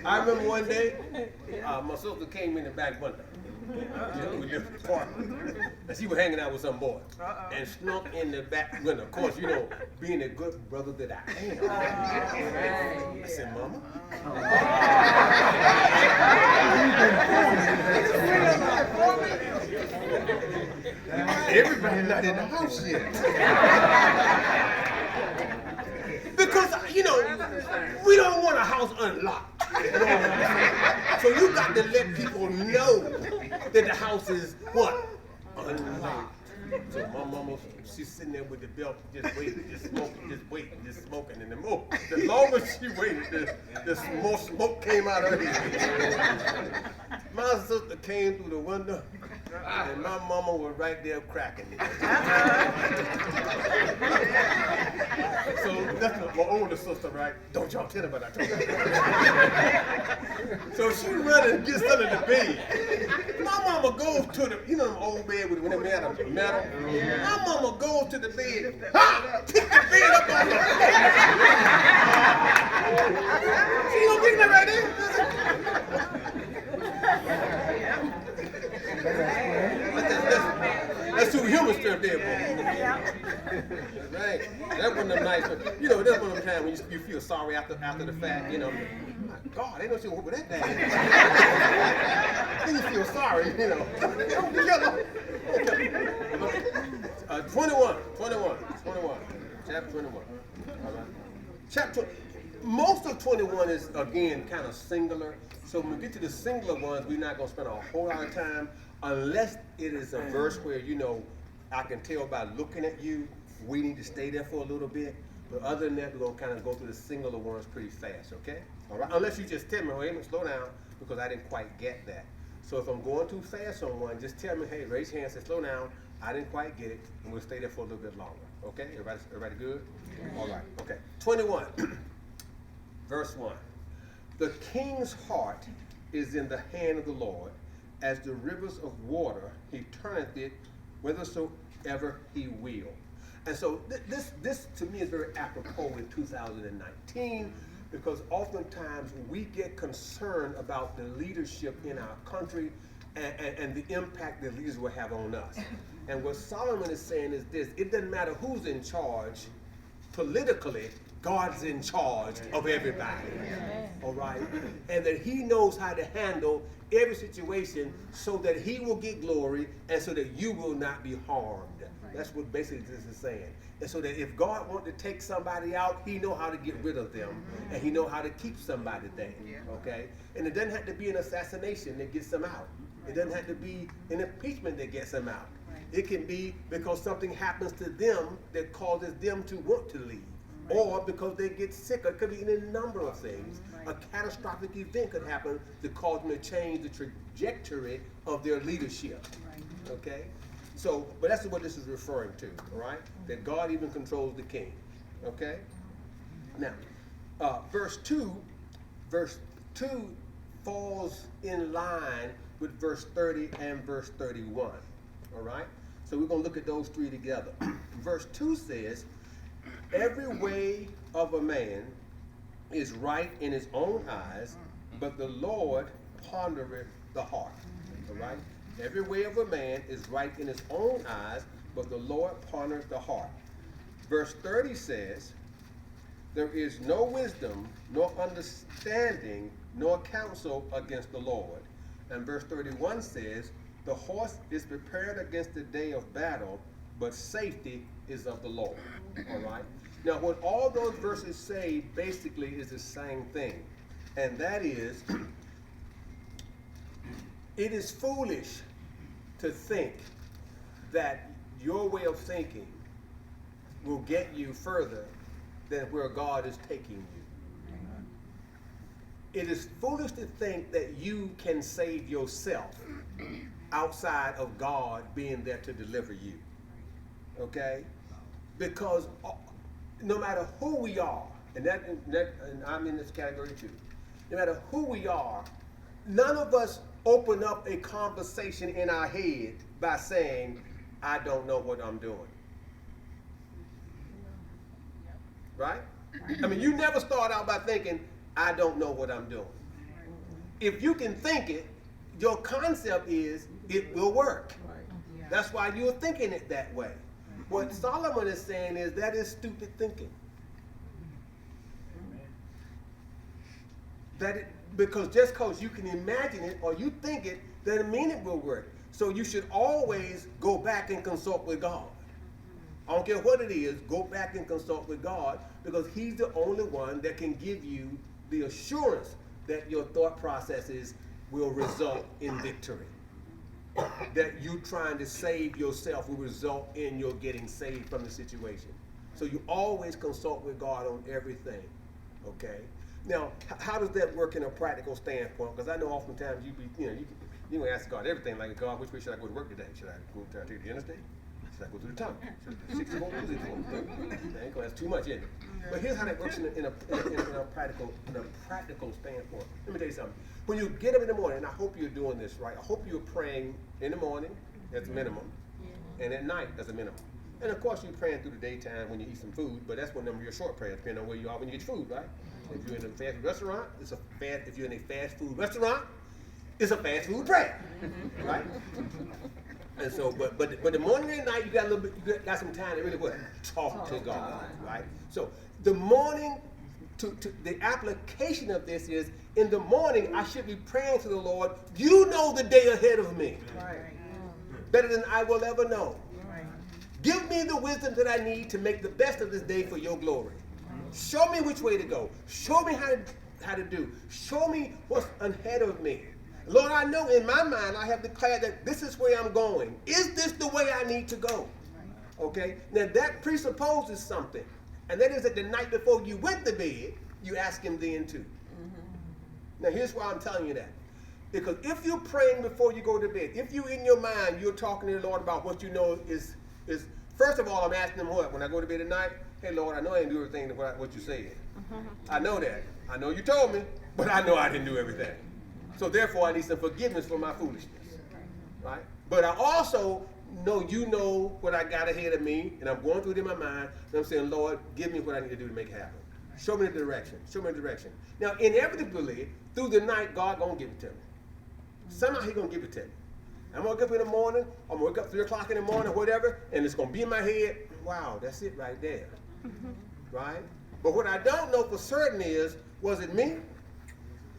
I remember one day, my sister came in the back window. We lived in the park. And she was hanging out with some boy. And snuck in the back window. Of course, you know, being a good brother that I am. I said, Mama. Everybody not in the house yet. Because, you know, we don't want a house unlocked. So you got to let people know that the house is what? Unlocked. So my mama, she's sitting there with the belt, just waiting, just smoking. And the longer she waited, the more smoke came out of her. My sister came through the window, and my mama was right there cracking. So that's my older sister, right? Don't y'all tell her about that. So she run and gets under the bed. My mama goes to the, you know them old bed when they had a metal? My mama goes to the bed, pick the bed up on her. She gonna pick that right there? That's superhuman strength there, boy. That's right. That's one of them nights, you know, that's one of them times when you feel sorry after the fact, you know. My God, they know she won't with that thing. Then you feel sorry, you know. 21, chapter 21. All right. Chapter, most of 21 is, again, kind of singular. So when we get to the singular ones, we're not going to spend a whole lot of time unless it is a verse where, you know, I can tell by looking at you, we need to stay there for a little bit. But other than that, we're going to kind of go through the singular ones pretty fast, okay? All right? Unless you just tell me, wait a minute, slow down, because I didn't quite get that. So if I'm going too fast on one, just tell me, hey, raise your hand, say slow down, I didn't quite get it, and we'll stay there for a little bit longer. Okay? Everybody good? Yeah. All right. Okay. 21, verse 1. The king's heart is in the hand of the Lord, as the rivers of water, he turneth it whithersoever he will. And so this to me is very apropos in 2019, Because oftentimes we get concerned about the leadership in our country and the impact that leaders will have on us. And what Solomon is saying is this: it doesn't matter who's in charge politically, God's in charge of everybody. All right? And that he knows how to handle every situation so that he will get glory and so that you will not be harmed. That's what basically this is saying. And so that if God wants to take somebody out, he know how to get rid of them. And he know how to keep somebody there. Okay? And it doesn't have to be an assassination that gets them out. It doesn't have to be an impeachment that gets them out. It can be because something happens to them that causes them to want to leave. Or because they get sick. It could be any number of things. A catastrophic event could happen to cause them to change the trajectory of their leadership. Okay? So, but that's what this is referring to, all right? That God even controls the king. Okay? Now, verse 2 falls in line with verse 30 and verse 31. All right? So we're going to look at those three together. Verse 2 says, every way of a man is right in his own eyes, but the Lord pondereth the heart. All right? Every way of a man is right in his own eyes, but the Lord pondereth the heart. Verse 30 says, there is no wisdom, nor understanding, nor counsel against the Lord. And verse 31 says, the horse is prepared against the day of battle, but safety is of the Lord. All right? Now, what all those verses say basically is the same thing. And that is, it is foolish to think that your way of thinking will get you further than where God is taking you. It is foolish to think that you can save yourself outside of God being there to deliver you. Okay? Because no matter who we are, and I'm in this category too, no matter who we are, none of us open up a conversation in our head by saying, I don't know what I'm doing. Right? I mean, you never start out by thinking, I don't know what I'm doing. If you can think it, your concept is it will work. That's why you're thinking it that way. What Solomon is saying is that is stupid thinking. Because just because you can imagine it or you think it doesn't mean it will work. So you should always go back and consult with God. I don't care what it is, go back and consult with God, because he's the only one that can give you the assurance that your thought processes will result in victory. That you trying to save yourself will result in your getting saved from the situation. So you always consult with God on everything. Okay? Now, how does that work in a practical standpoint? Because I know oftentimes you gonna ask God everything, like, God, which way should I go to work today? Should I go try to take the interstate? Should I go through the tunnel? Should I 60 go through the That's too much, isn't it? But here's how that works in a practical standpoint. Let me tell you something. When you get up in the morning, and I hope you're doing this right, I hope you're praying in the morning as a minimum, and at night as a minimum. And of course you're praying through the daytime when you eat some food, but that's one of your short prayers, depending on where you are when you get your food, right? If you're in a fast food restaurant, if you're in a fast food restaurant, it's a fast food prayer, right? And so, but the morning and night, you got some time to really talk to God, right? So the morning, to the application of this is, in the morning, I should be praying to the Lord, you know the day ahead of me. Better than I will ever know. Give me the wisdom that I need to make the best of this day for your glory. Show me which way to go. Show me how to do. Show me what's ahead of me. Lord, I know in my mind I have declared that this is where I'm going. Is this the way I need to go? Okay? Now that presupposes something. And that is that the night before you went to bed, you ask him then too. Now here's why I'm telling you that. Because if you're praying before you go to bed, if you in your mind, you're talking to the Lord about what you know is first of all, I'm asking him what? When I go to bed at night, hey Lord, I know I didn't do everything what you said. I know that. I know you told me, but I know I didn't do everything. So therefore, I need some forgiveness for my foolishness, right? But I also know you know what I got ahead of me, and I'm going through it in my mind, and I'm saying, Lord, give me what I need to do to make it happen. Show me the direction. Show me the direction. Now, inevitably, through the night, God gonna give it to me. Somehow He gonna give it to me. I'm gonna wake up in the morning. I'm gonna wake up 3 o'clock in the morning, whatever, and it's gonna be in my head. Wow, that's it right there, right? But what I don't know for certain is, was it me?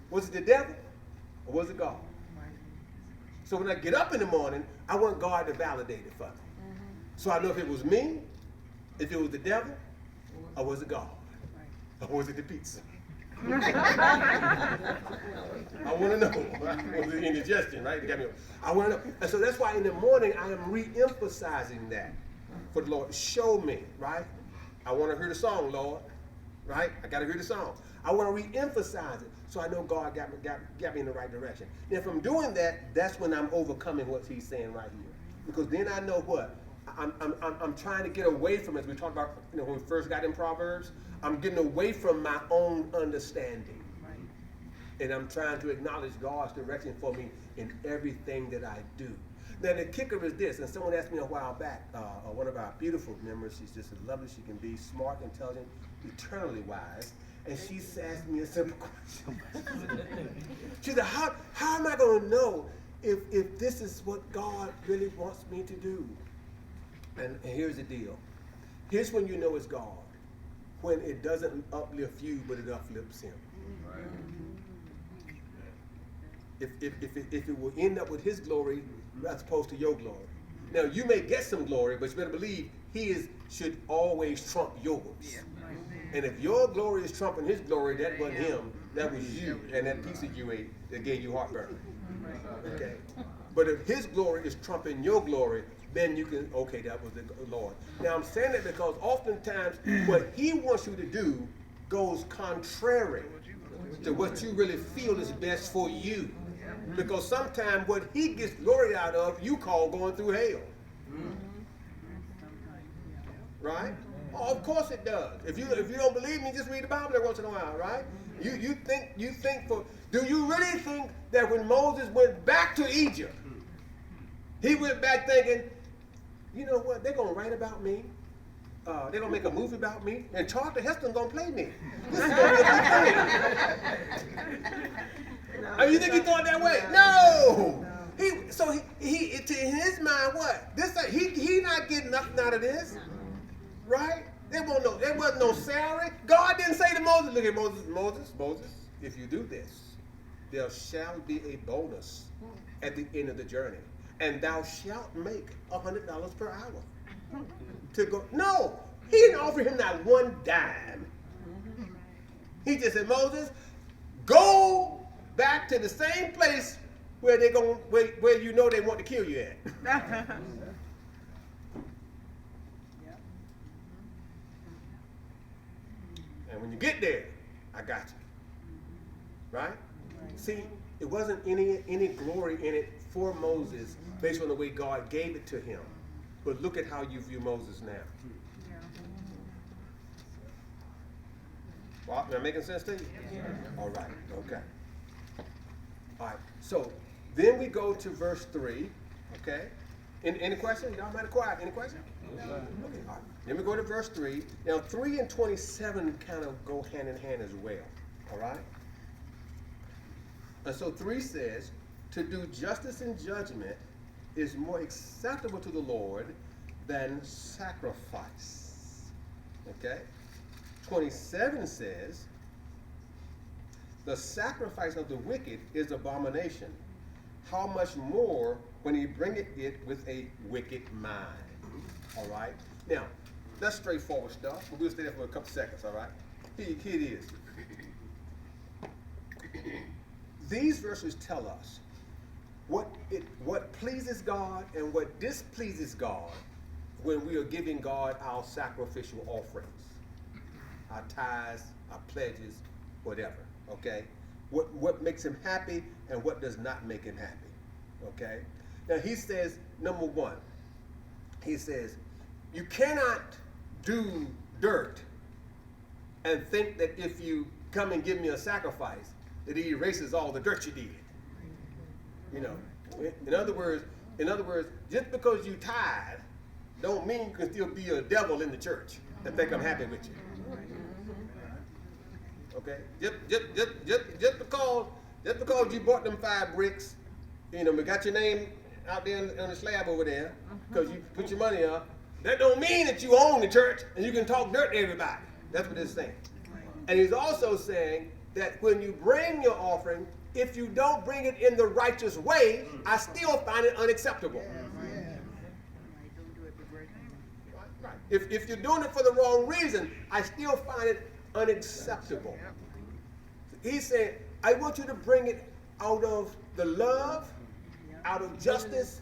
Was it the devil? Or was it God? So when I get up in the morning, I want God to validate it for me. So I know if it was me, if it was the devil, or was it God? Or was it the pizza? I want to know. Right? Was it indigestion, right? I want to know. And so that's why in the morning I am re-emphasizing that for the Lord. Show me, right? I want to hear the song, Lord. Right? I got to hear the song. I want to re-emphasize it so I know God got me in the right direction. And if I'm doing that, that's when I'm overcoming what He's saying right here. Because then I know what? I'm trying to get away from, as we talked about, when we first got in Proverbs, I'm getting away from my own understanding. And I'm trying to acknowledge God's direction for me in everything that I do. Now the kicker is this, and someone asked me a while back, one of our beautiful members, she's just as lovely as she can be, smart, intelligent, eternally wise, and she asked me a simple question. She said, how am I going to know if this is what God really wants me to do? And here's the deal. Here's when you know it's God. When it doesn't uplift you, but it uplifts Him. If it will end up with His glory as opposed to your glory. Now, you may get some glory, but you better believe should always trump yours. And if your glory is trumping His glory, that wasn't Him, that was you, and that piece of you ate that gave you heartburn. Okay? But if His glory is trumping your glory, then you can, okay, that was the Lord. Now, I'm saying that because oftentimes what He wants you to do goes contrary to what you really feel is best for you. Because sometimes what He gets glory out of, you call going through hell. Right? Oh, of course it does. If you don't believe me, just read the Bible every once in a while, right? Do you really think that when Moses went back to Egypt, he went back thinking, you know what, they're going to write about me. They're going to make a movie about me, and Charlton Heston's going to play me. This is going to be a big thing. Oh, you think he thought that way? No. He to his mind, what? He not getting nothing out of this, right? There wasn't no salary. God didn't say to Moses, look at Moses, if you do this, there shall be a bonus at the end of the journey, and thou shalt make $100 per hour. To go, no, he didn't offer him not one dime. He just said, Moses, go back to the same place where where you know they want to kill you at. And when you get there, I got you. Right? See, it wasn't any glory in it for Moses based on the way God gave it to him. But look at how you view Moses now. Well, am I making sense to you? All right, okay. All right, so then we go to verse 3, okay? Any questions? Y'all might have quiet. Any questions? Okay, all right. Then we go to verse 3. Now, 3 and 27 kind of go hand in hand as well, all right? And so 3 says, to do justice and judgment is more acceptable to the Lord than sacrifice, okay? 27 says, the sacrifice of the wicked is abomination. How much more when he bringeth it with a wicked mind? All right? Now, that's straightforward stuff, but we'll stay there for a couple seconds, all right? Here it is. These verses tell us what pleases God and what displeases God when we are giving God our sacrificial offerings, our tithes, our pledges, whatever, okay? What makes him happy and what does not make him happy, okay? Now he says, number 1, he says, you cannot do dirt and think that if you come and give me a sacrifice, that he erases all the dirt you did. You know, in other words, just because you tithe, don't mean you can still be a devil in the church and think I'm happy with you. Okay? Just because you bought them 5 bricks, you know, we got your name out there on the slab over there, because you put your money up, that don't mean that you own the church and you can talk dirt to everybody. That's what it's saying. And he's also saying that when you bring your offering, if you don't bring it in the righteous way, I still find it unacceptable. Right. If you're doing it for the wrong reason, I still find it unacceptable. He's saying, I want you to bring it out of the love, out of justice,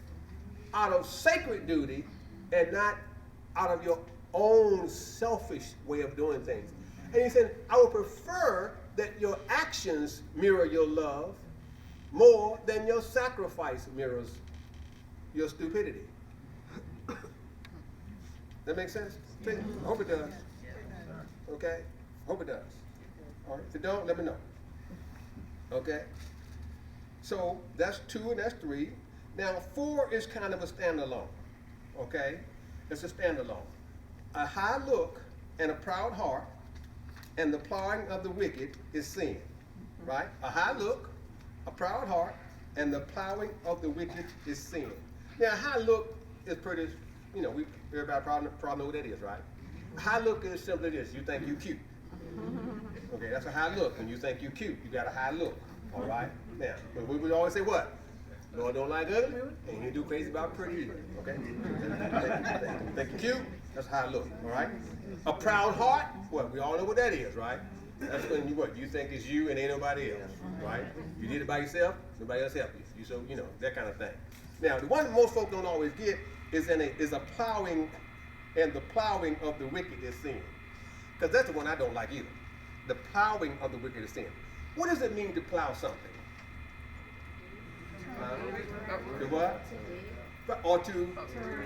out of sacred duty, and not out of your own selfish way of doing things. And he said, I would prefer that your actions mirror your love more than your sacrifice mirrors your stupidity. That makes sense? I hope it does. Okay? Hope it does. All right. If it don't, let me know. Okay? So that's 2 and that's 3. Now 4 is kind of a standalone. Okay? It's a standalone. A high look and a proud heart and the plowing of the wicked is sin. Right? A high look, a proud heart, and the plowing of the wicked is sin. Now a high look is pretty, you know, everybody probably know what that is, right? A high look is simply this: you think you cute. Okay, that's a high look. When you think you cute, you got a high look. All right? Now, but we would always say what? Lord don't like ugly, and he do crazy about pretty either. Okay? Think you cute? That's a high look. All right? A proud heart? What? We all know what that is, right? That's when you think it's you and ain't nobody else, right? You did it by yourself, nobody else help you. You know, that kind of thing. Now, the one that most folks don't always get is a plowing, and the plowing of the wicked is sin. Because that's the one I don't like either. The plowing of the wicked is sin. What does it mean to plow something? To what? Or to,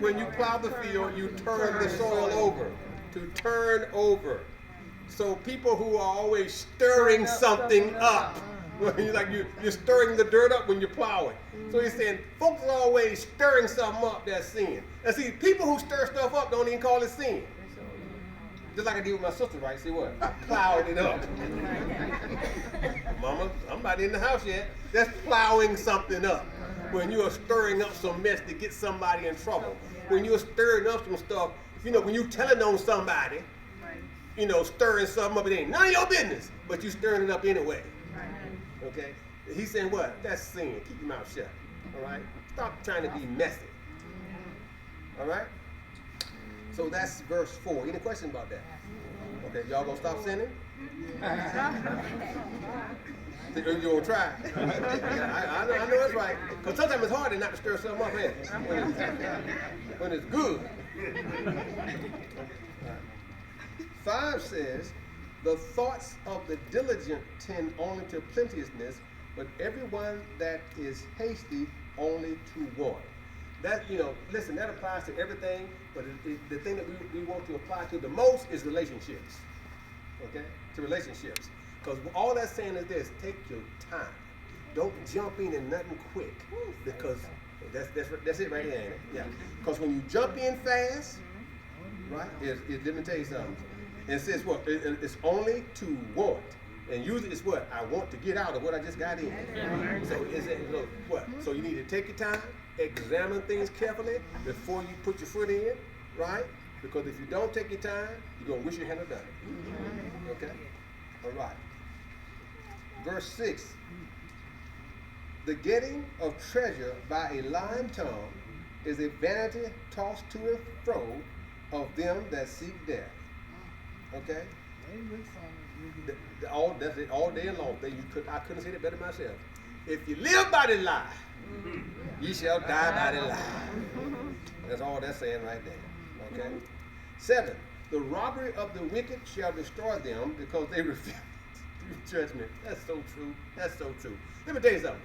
when you plow the field, you turn the soil over. To turn over. So people who are always stirring something up. You're stirring the dirt up when you're plowing. So he's saying, folks are always stirring something up, that's sin. And see, people who stir stuff up don't even call it sin. Just like I did with my sister, right? See what? I plowed it up. Mama, I'm not in the house yet. That's plowing something up. When you are stirring up some mess to get somebody in trouble. When you're stirring up some stuff, when you're telling on somebody, stirring something up, it ain't none of your business, but you stirring it up anyway. Okay? He's saying what? That's sin. Keep your mouth shut. All right? Stop trying to be messy. All right? So that's verse 4. Any question about that? Okay, y'all gonna stop sinning? You gonna try? I know that's right. Because sometimes it's hard not to stir something up in when it's good. 5 says, the thoughts of the diligent tend only to plenteousness, but everyone that is hasty only to want. That, listen, that applies to everything, but the thing that we want to apply to the most is relationships. Okay? To relationships. Because all that's saying is this: take your time. Don't jump in nothing quick. Because that's it right there, ain't it? Yeah. Because when you jump in fast, right, let me tell you something. It says what? It's only to want. And usually it's what? I want to get out of what I just got in. So what? So you need to take your time, examine things carefully before you put your foot in, right? Because if you don't take your time, you're going to wish you hadn't done it. Okay? All right. Verse 6. The getting of treasure by a lying tongue is a vanity tossed to and fro of them that seek death. Okay? That's it all day long. I couldn't say it better myself. If you live by the lie, you shall die by the lie. That's all that's saying right there. Okay? 7. The robbery of the wicked shall destroy them because they refuse judgment. That's so true. That's so true. Let me tell you something.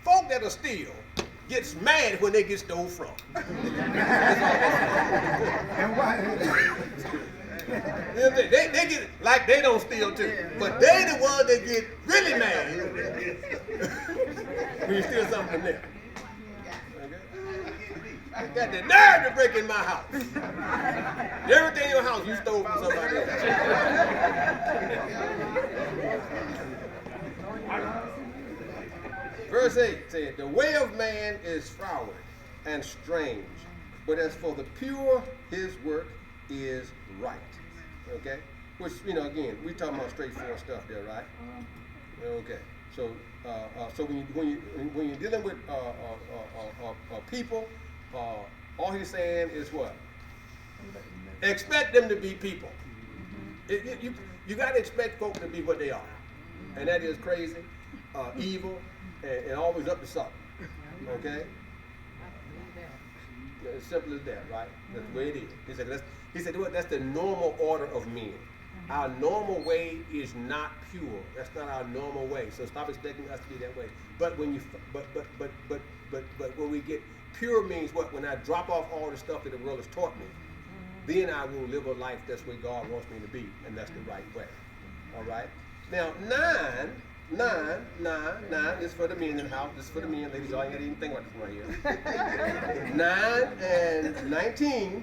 Folk that'll steal gets mad when they get stole from. And why? They get like they don't steal too, but they the ones that get really mad when you steal something from them. Okay? Got the nerve to break in my house. Everything in your house you stole from somebody else. verse 8 said, the way of man is froward and strange, but as for the pure, his work is right. Okay? Which, again, we talking about straightforward stuff there, right? Okay. So, so when you're dealing with people, all he's saying is what? Expect them to be people. You got to expect folk to be what they are, and that is crazy, evil, and always up to something. Okay. As simple as that, right? That's the way it is. He said, well, that's the normal order of men. Our normal way is not pure. That's not our normal way. So stop expecting us to be that way. But when when we get pure means what? When I drop off all the stuff that the world has taught me, then I will live a life that's where God wants me to be, and that's the right way. All right. Now 9 is for the men in the house. This is for the men, ladies. Y'all ain't got to even think about this right here. 9 and 19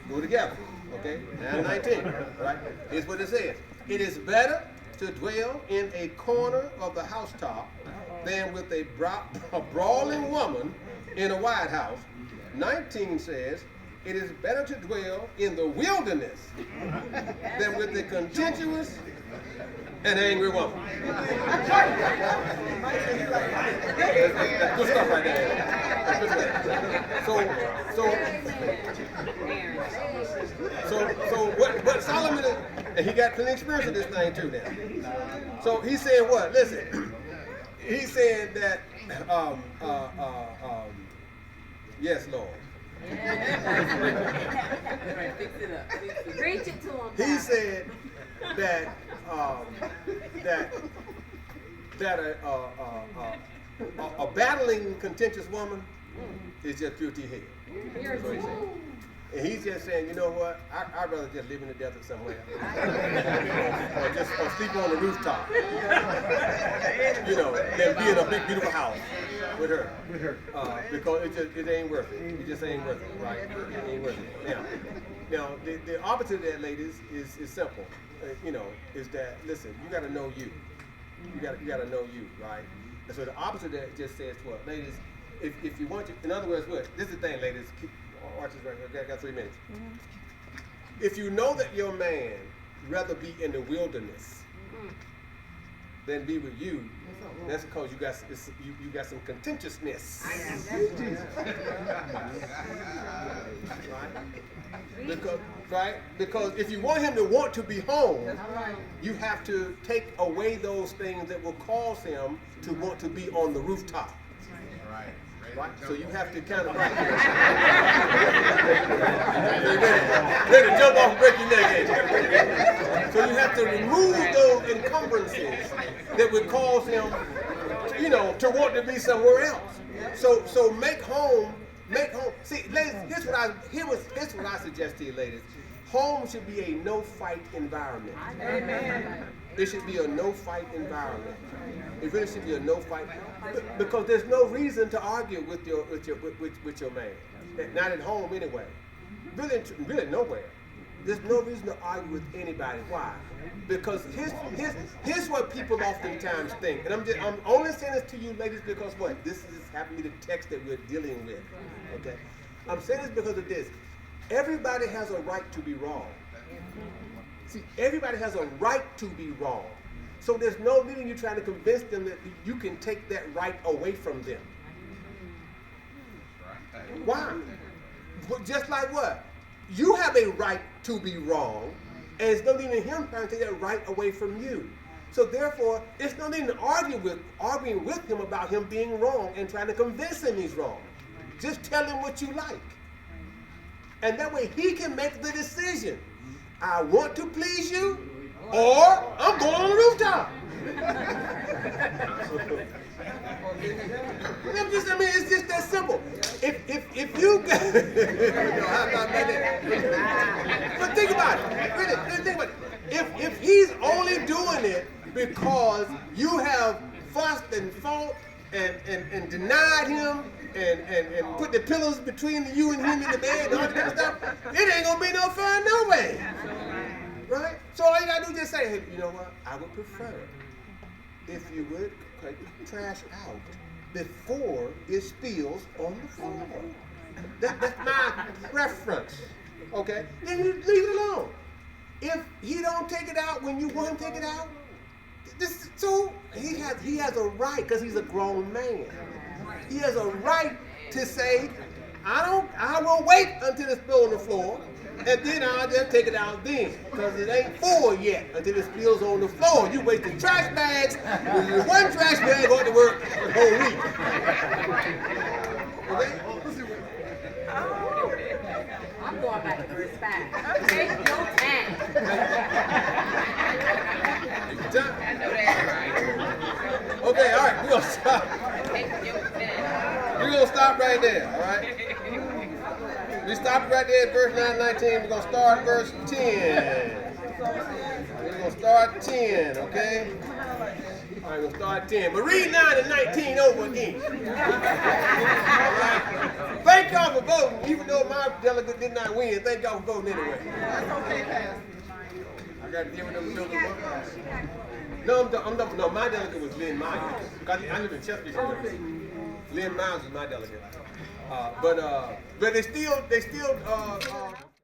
go together. Okay, 9 and 19. Right? Here's what it says. It is better to dwell in a corner of the housetop than with a brawling woman in a wide house. 19 says, it is better to dwell in the wilderness than with a contentious and angry woman. That's good stuff right there. So what Solomon is, and he got plenty of experience with this thing too now. So he said what? Listen, he said that yes, Lord. Preach it to him. He said that a battling contentious woman is just pure hell. That's what he said. And he's just saying, you know what? I'd rather just live in the desert somewhere, or sleep on the rooftop, than be in a big beautiful house with her. Because it ain't worth it. It just ain't worth it, right? It ain't worth it. Now the opposite of that, ladies, is simple. Is that, listen, you got to know you. You got to know you, right? And so the opposite of that just says what, ladies, if you want to, in other words, what? This is the thing, ladies. Archie's right here. I got 3 minutes. If you know that your man rather be in the wilderness than be with you, that's because you got some contentiousness. Because if you want him to want to be home, you have to take away those things that will cause him to want to be on the rooftop. Right? So you have to kind of ready to jump off and break your neck. So you have to remove those encumbrances that would cause him, to want to be somewhere else. So make home. See, ladies, here's what I suggest to you, ladies. Home should be a no-fight environment. Amen. It should be a no-fight environment. It really should be a no-fight, because there's no reason to argue with your man. Not at home anyway. Really nowhere. There's no reason to argue with anybody. Why? Because here's what people oftentimes think. And I'm only saying this to you, ladies, because what? This is happened to be the text that we're dealing with. Okay? I'm saying this because of this. Everybody has a right to be wrong. See, everybody has a right to be wrong. So there's no need in you trying to convince them that you can take that right away from them. Why? Just like what? You have a right to be wrong, and it's no need in him trying to take that right away from you. So therefore, it's no need in arguing with him about him being wrong and trying to convince him he's wrong. Just tell him what you like. And that way he can make the decision. I want to please you, or I'm going on the rooftop. It's just that simple. If you but think about it. Really think about it. If he's only doing it because you have fussed and fought and denied him and put the pillows between you and him in the bed and all that kind of stuff, it ain't gonna be no fun no way. Right? So all you gotta do is just say, hey, you know what? I would prefer if you would, take the trash out before it spills on the floor. That's my preference. Okay? Then you leave it alone. If he don't take it out when you want him to take it out, so he has a right, because he's a grown man. He has a right to say, I will wait until it's spilled on the floor, and then I'll just take it out then, because it ain't full yet until it spills on the floor. You wasted trash bags. One trash bag going to work the whole week. Okay? I'm going back to verse 5. Take your time. I know that's right. Okay, all right, we're gonna stop. Take your time. We're gonna stop right there, all right? We stopped right there at verse 9-19. We're gonna start verse 10. We're gonna start 10, okay? All right, we're gonna start 10. But read 9 and 19 over again. All right? Thank y'all for voting, even though my delegate did not win. Thank y'all for voting anyway. I got to give them the building. No, my delegate was Lynn Myers. I live in Chesapeake. Lynn Myers was my delegate. But they still